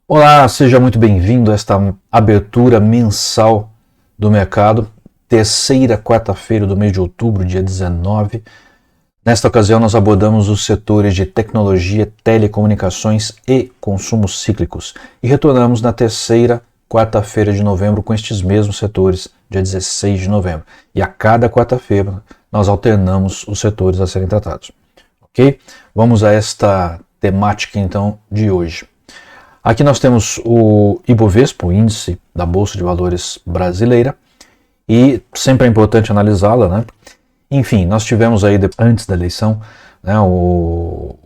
Olá, seja muito bem-vindo a esta abertura mensal do mercado, terceira quarta-feira do mês de outubro, dia 19. Nesta ocasião, nós abordamos os setores de tecnologia, telecomunicações e consumos cíclicos e retornamos na terceira quarta-feira de novembro com estes mesmos setores, dia 16 de novembro. E a cada quarta-feira, nós alternamos os setores a serem tratados. Ok? Vamos a esta temática, então, de hoje. Aqui nós temos o Ibovespa, o índice da Bolsa de Valores brasileira, e sempre é importante analisá-la, né? Enfim, nós tivemos aí, antes da eleição, né,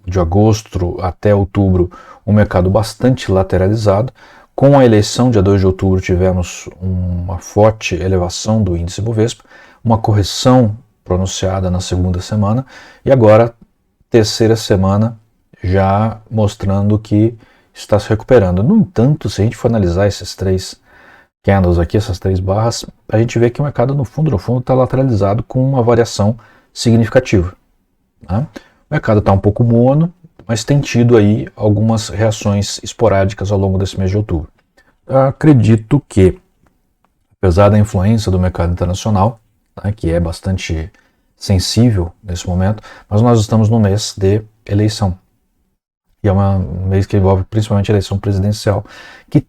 de agosto até outubro, um mercado bastante lateralizado. Com a eleição, dia 2 de outubro, tivemos uma forte elevação do índice Ibovespa, uma correção pronunciada na segunda semana, e agora, terceira semana, já mostrando que está se recuperando. No entanto, se a gente for analisar esses três candles aqui, essas três barras, a gente vê que o mercado no fundo está lateralizado com uma variação significativa. Né? O mercado está um pouco mono, mas tem tido aí algumas reações esporádicas ao longo desse mês de outubro. Eu acredito que, apesar da influência do mercado internacional, né, que é bastante sensível nesse momento, mas nós estamos no mês de eleição. E é um mês que envolve principalmente a eleição presidencial, que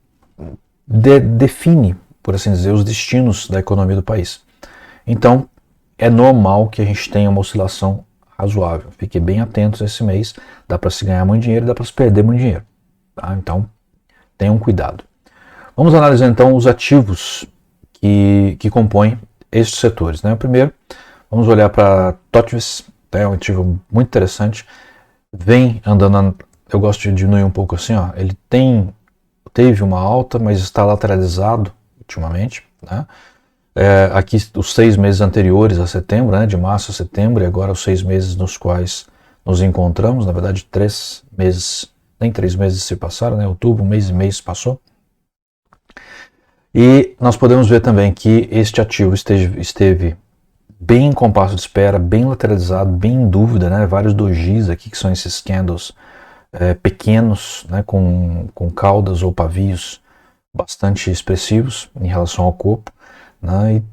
define, por assim dizer, os destinos da economia do país. Então, é normal que a gente tenha uma oscilação razoável. Fiquem bem atentos esse mês, dá para se ganhar muito dinheiro e dá para se perder muito dinheiro. Tá? Então, tenham cuidado. Vamos analisar então os ativos que compõem estes setores. Né? Primeiro, vamos olhar para TOTVS, é um ativo muito interessante, vem andando. Eu gosto de diminuir um pouco assim, ó. Ele teve uma alta, mas está lateralizado ultimamente, né? Aqui os 6 meses anteriores a setembro, né? De março a setembro, e agora os 6 meses nos quais nos encontramos, na verdade 3 meses, nem 3 meses se passaram, né? Outubro, um mês e meio se passou. E nós podemos ver também que este ativo esteve bem em compasso de espera, bem lateralizado, bem em dúvida, né? Vários dojis aqui, que são esses candles pequenos, né, com caudas ou pavios bastante expressivos em relação ao corpo, né, e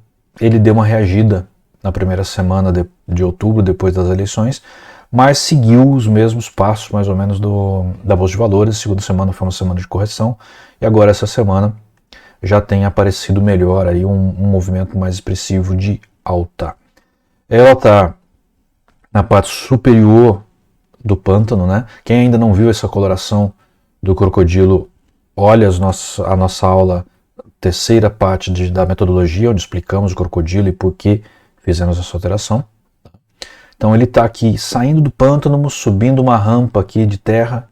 ele deu uma reagida na primeira semana de outubro, depois das eleições, mas seguiu os mesmos passos mais ou menos da Bolsa de Valores. A segunda semana foi uma semana de correção, e agora essa semana já tem aparecido melhor aí um movimento mais expressivo de alta. Ela está na parte superior do pântano, né? Quem ainda não viu essa coloração do crocodilo, olha a nossa aula, terceira parte da metodologia, onde explicamos o crocodilo e por que fizemos essa alteração. Então ele está aqui saindo do pântano, subindo uma rampa aqui de terra,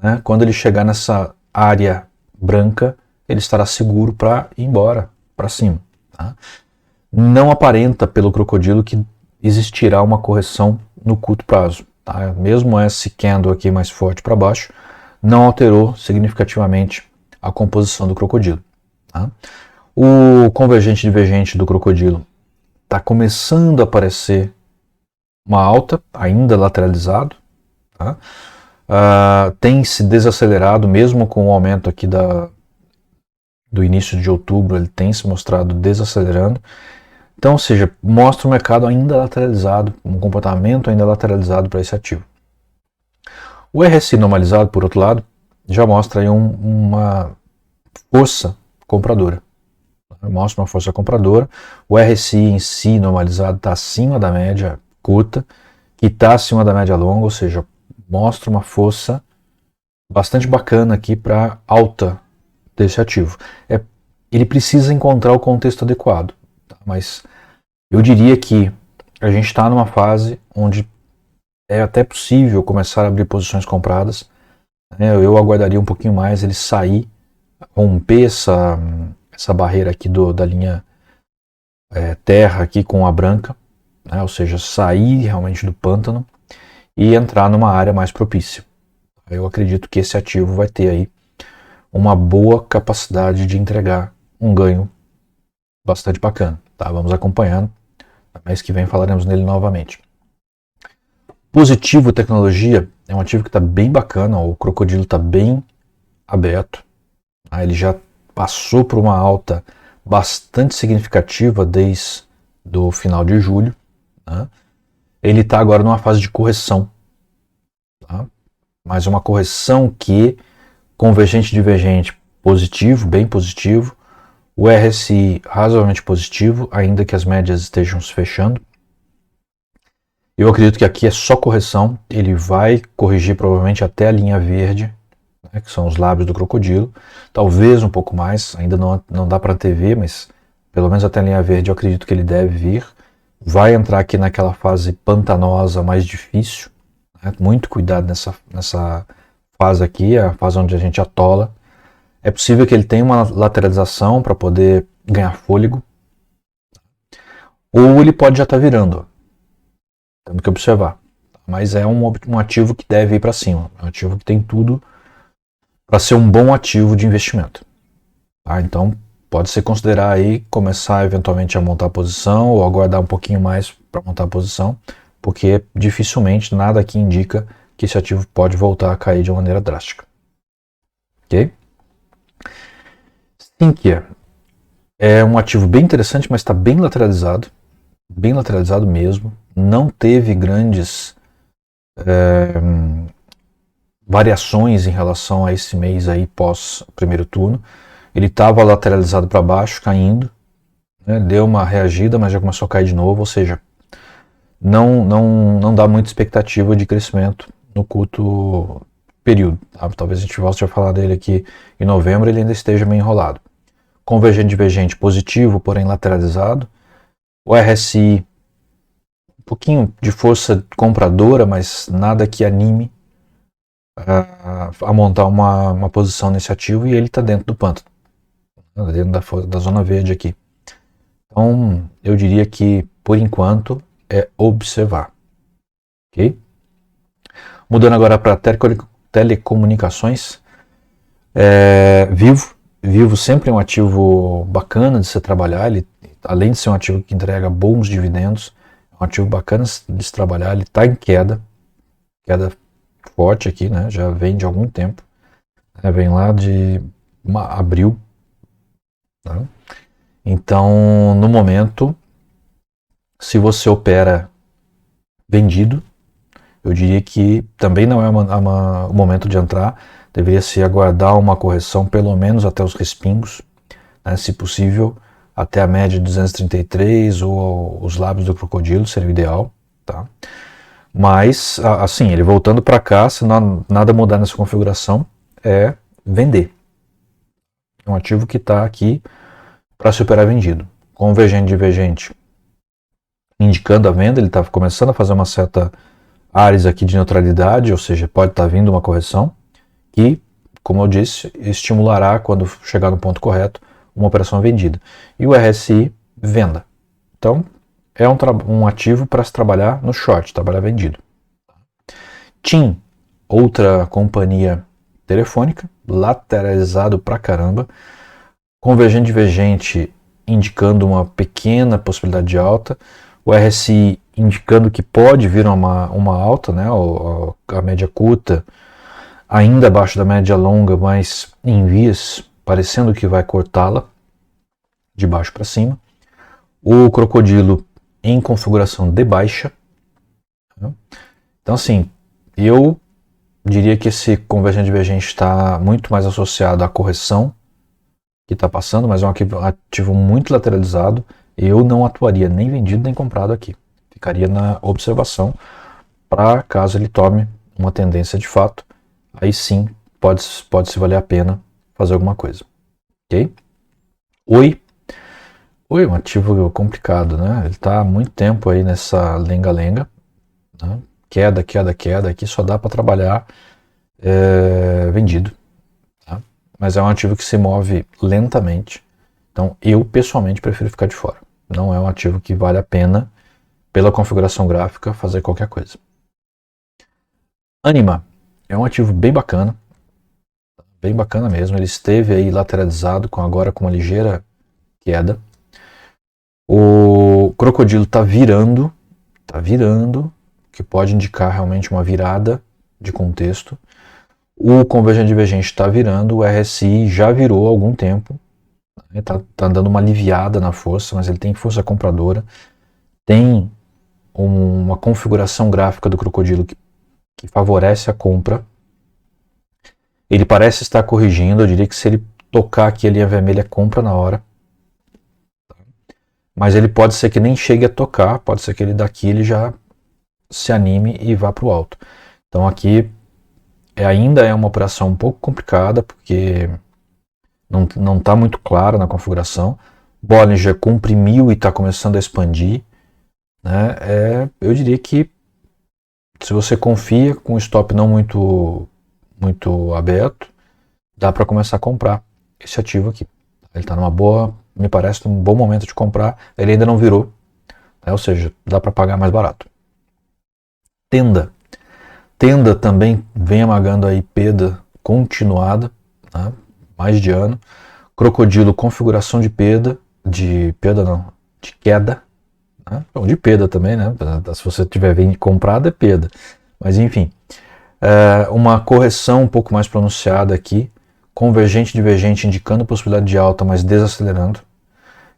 né? Quando ele chegar nessa área branca, ele estará seguro para ir embora, para cima. Tá? Não aparenta pelo crocodilo que existirá uma correção no curto prazo. Tá? Mesmo esse candle aqui mais forte para baixo, não alterou significativamente a composição do crocodilo. Tá? O convergente divergente do crocodilo está começando a aparecer uma alta, ainda lateralizado. Tá? Tem se desacelerado, mesmo com o aumento aqui do início de outubro, ele tem se mostrado desacelerando. Então, ou seja, mostra o mercado ainda lateralizado, um comportamento ainda lateralizado para esse ativo. O RSI normalizado, por outro lado, já mostra aí uma força compradora. Mostra uma força compradora. O RSI em si normalizado está acima da média curta, que está acima da média longa, ou seja, mostra uma força bastante bacana aqui para alta desse ativo. Ele precisa encontrar o contexto adequado. Mas eu diria que a gente está numa fase onde é até possível começar a abrir posições compradas. Eu aguardaria um pouquinho mais ele sair, romper essa barreira aqui da linha terra aqui com a branca, né? Ou seja, sair realmente do pântano e entrar numa área mais propícia. Eu acredito que esse ativo vai ter aí uma boa capacidade de entregar um ganho bastante bacana. Tá? Vamos acompanhando. No mês que vem falaremos nele novamente. Positivo Tecnologia é um ativo que está bem bacana. O crocodilo está bem aberto. Ele já passou por uma alta bastante significativa desde o final de julho. Tá? Ele está agora numa fase de correção. Tá? Mas uma correção que, convergente divergente positivo, bem positivo, o RSI razoavelmente positivo, ainda que as médias estejam se fechando. Eu acredito que aqui é só correção, ele vai corrigir provavelmente até a linha verde, né, que são os lábios do crocodilo, talvez um pouco mais, ainda não dá para TV, mas pelo menos até a linha verde eu acredito que ele deve vir. Vai entrar aqui naquela fase pantanosa mais difícil, né, muito cuidado nessa fase aqui, a fase onde a gente atola. É possível que ele tenha uma lateralização para poder ganhar fôlego, ou ele pode já estar virando. Temos que observar. Mas é um ativo que deve ir para cima. É um ativo que tem tudo para ser um bom ativo de investimento. Tá? Então, pode-se considerar aí começar eventualmente a montar a posição ou aguardar um pouquinho mais para montar a posição, porque dificilmente nada aqui indica que esse ativo pode voltar a cair de uma maneira drástica. Ok? Sinqia é um ativo bem interessante, mas está bem lateralizado mesmo. Não teve grandes variações em relação a esse mês aí pós primeiro turno. Ele estava lateralizado para baixo, caindo, né, deu uma reagida, mas já começou a cair de novo, ou seja, não dá muita expectativa de crescimento no curto período. Tá? Talvez a gente volte a falar dele aqui em novembro, ele ainda esteja meio enrolado. Convergente divergente positivo, porém lateralizado. O RSI, um pouquinho de força compradora, mas nada que anime a montar uma posição nesse ativo, e ele está dentro do pântano, dentro da zona verde aqui. Então, eu diria que, por enquanto, é observar. Ok? Mudando agora para telecomunicações. Vivo sempre é um ativo bacana de se trabalhar. Ele, além de ser um ativo que entrega bons dividendos, é um ativo bacana de se trabalhar. Ele está em queda forte aqui, né? Já vem de algum tempo. Vem lá de abril. Tá? Então, no momento, se você opera vendido, eu diria que também não é o momento de entrar. Deveria se aguardar uma correção pelo menos até os respingos, né, se possível até a média de 233 ou os lábios do crocodilo seria o ideal, tá? Mas assim, ele voltando para cá, se nada mudar nessa configuração, é vender. É um ativo que está aqui para se operar vendido. Convergente divergente indicando a venda, ele está começando a fazer uma certa áreas aqui de neutralidade, ou seja, pode estar vindo uma correção que, como eu disse, estimulará, quando chegar no ponto correto, uma operação vendida. E o RSI, venda. Então, é um ativo para se trabalhar no short, trabalhar vendido. TIM, outra companhia telefônica, lateralizado pra caramba, convergente divergente indicando uma pequena possibilidade de alta, o RSI indicando que pode vir uma alta, né, a média curta ainda abaixo da média longa, mas em vias, parecendo que vai cortá-la de baixo para cima. O crocodilo em configuração de baixa. Então, assim, eu diria que esse convergente divergente está muito mais associado à correção que está passando, mas é um ativo muito lateralizado. Eu não atuaria nem vendido nem comprado aqui. Ficaria na observação para caso ele tome uma tendência de fato. Aí sim pode se valer a pena fazer alguma coisa. Ok? Oi é um ativo complicado, né? Ele está há muito tempo aí nessa lenga-lenga, né? Queda aqui só dá para trabalhar vendido, tá? Mas é um ativo que se move lentamente, então eu pessoalmente prefiro ficar de fora. Não é um ativo que vale a pena, pela configuração gráfica, fazer qualquer coisa. Anima é um ativo bem bacana mesmo. Ele esteve aí lateralizado, agora com uma ligeira queda. O crocodilo está virando, que pode indicar realmente uma virada de contexto. O convergente divergente está virando, o RSI já virou há algum tempo, está dando uma aliviada na força, mas ele tem força compradora, tem uma configuração gráfica do crocodilo que favorece a compra. Ele parece estar corrigindo, eu diria que se ele tocar aqui a linha vermelha, compra na hora. Mas ele pode ser que nem chegue a tocar, pode ser que ele daqui ele já se anime e vá para o alto. Então aqui ainda é uma operação um pouco complicada, porque não está muito clara na configuração. Bollinger comprimiu e está começando a expandir. Né? Eu diria que se você confia com o stop não muito aberto, dá para começar a comprar esse ativo aqui. Ele está numa boa, me parece um bom momento de comprar. Ele ainda não virou, né? Ou seja, dá para pagar mais barato. Tenda também vem amagando aí perda continuada, né? Mais de ano. Crocodilo, configuração de queda. Né? Bom, de perda também, né? Se você tiver vindo comprado é perda. Mas enfim, uma correção um pouco mais pronunciada aqui. Convergente divergente indicando possibilidade de alta, mas desacelerando.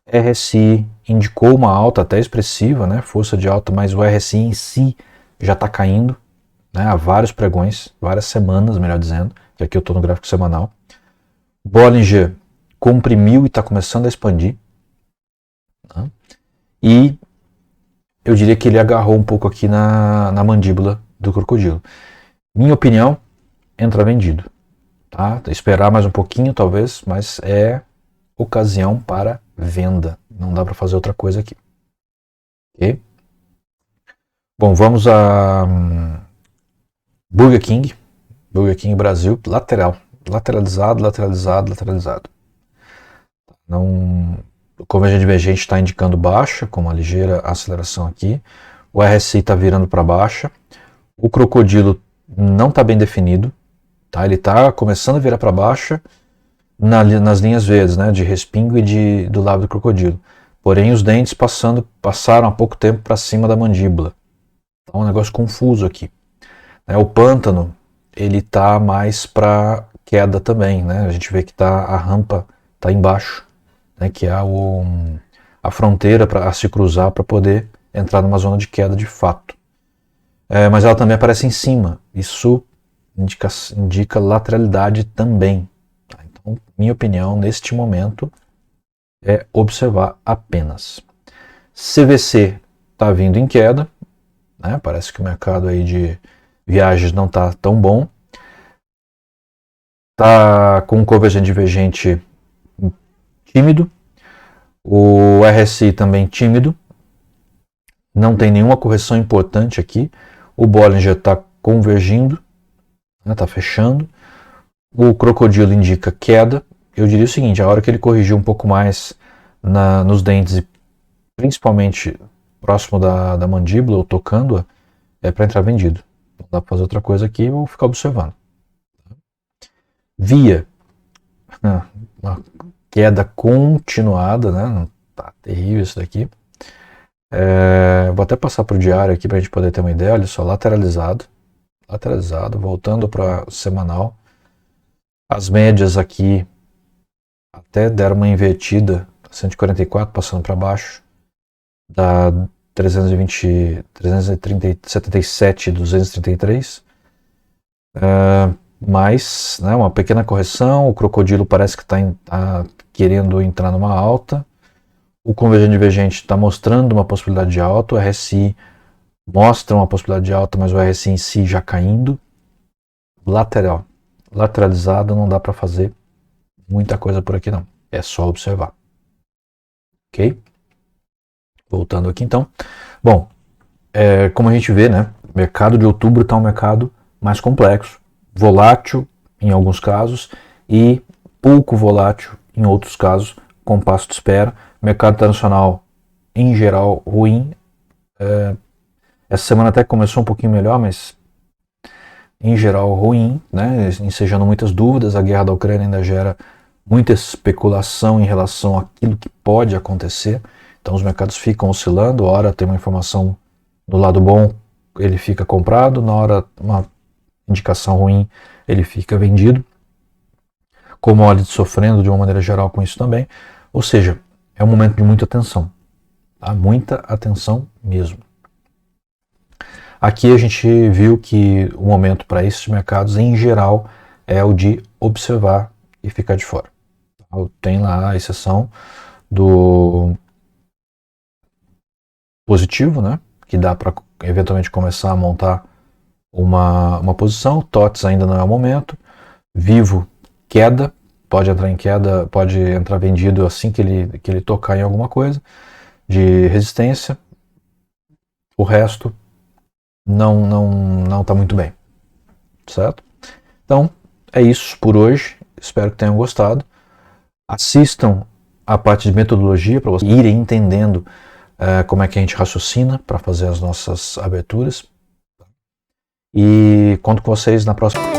RSI indicou uma alta até expressiva, né? Força de alta, mas o RSI em si já está caindo, né? Há vários pregões, várias semanas, melhor dizendo, que aqui eu estou no gráfico semanal. Bollinger comprimiu e está começando a expandir. Né? E eu diria que ele agarrou um pouco aqui na mandíbula do crocodilo. Minha opinião, entra vendido. Tá? Esperar mais um pouquinho talvez, mas é ocasião para venda. Não dá para fazer outra coisa aqui. Ok? Bom, vamos a Burger King Brasil, lateralizado. Não, o convergente divergente está indicando baixa, com uma ligeira aceleração aqui. O RSI está virando para baixa. O crocodilo não está bem definido. Tá? Ele está começando a virar para baixa nas linhas verdes, né? De respingo e do lábio do crocodilo. Porém, os dentes passaram há pouco tempo para cima da mandíbula. Então, é um negócio confuso aqui. O pântano, ele está mais para queda também. Né? A gente vê que a rampa está embaixo, né? Que é a fronteira a se cruzar para poder entrar numa zona de queda de fato. Mas ela também aparece em cima. Isso indica lateralidade também. Então, minha opinião, neste momento, é observar apenas. CVC está vindo em queda. Né? Parece que o mercado aí de viagens não está tão bom. Está com um convergente divergente tímido. O RSI também tímido. Não tem nenhuma correção importante aqui. O Bollinger está convergindo, está fechando. O crocodilo indica queda. Eu diria o seguinte, a hora que ele corrigir um pouco mais nos dentes, e principalmente próximo da mandíbula, ou tocando-a, é para entrar vendido. Não dá para fazer outra coisa aqui, eu vou ficar observando. Via, uma queda continuada, né? Tá terrível isso daqui. Vou até passar para o diário aqui para a gente poder ter uma ideia. Olha só, lateralizado, voltando para semanal. As médias aqui até deram uma invertida, 144 passando para baixo, da 377, 233. Mas, né, uma pequena correção. O crocodilo parece que está querendo entrar numa alta. O convergente divergente está mostrando uma possibilidade de alta. O RSI mostra uma possibilidade de alta, mas o RSI em si já caindo. Lateralizado, não dá para fazer muita coisa por aqui não. É só observar. Ok? Voltando aqui então. Bom, como a gente vê, né? O mercado de outubro está um mercado mais complexo, volátil em alguns casos e pouco volátil em outros casos, compasso de espera. Mercado internacional em geral ruim. Essa semana até começou um pouquinho melhor, mas em geral ruim, né? Ensejando muitas dúvidas. A guerra da Ucrânia ainda gera muita especulação em relação àquilo que pode acontecer. Então os mercados ficam oscilando. A hora tem uma informação do lado bom, ele fica comprado. Na hora uma indicação ruim, ele fica vendido. Commodities sofrendo de uma maneira geral com isso também. Ou seja, é um momento de muita atenção. Tá? Muita atenção mesmo. Aqui a gente viu que o momento para esses mercados, em geral, é o de observar e ficar de fora. Tem lá a exceção do positivo, né? Que dá para eventualmente começar a montar uma posição. TOTS ainda não é o momento. Vivo, queda, pode entrar em queda, pode entrar vendido assim que ele tocar em alguma coisa de resistência. O resto não está muito bem, certo? Então é isso por hoje. Espero que tenham gostado. Assistam a parte de metodologia para vocês irem entendendo como é que a gente raciocina para fazer as nossas aberturas. E conto com vocês na próxima.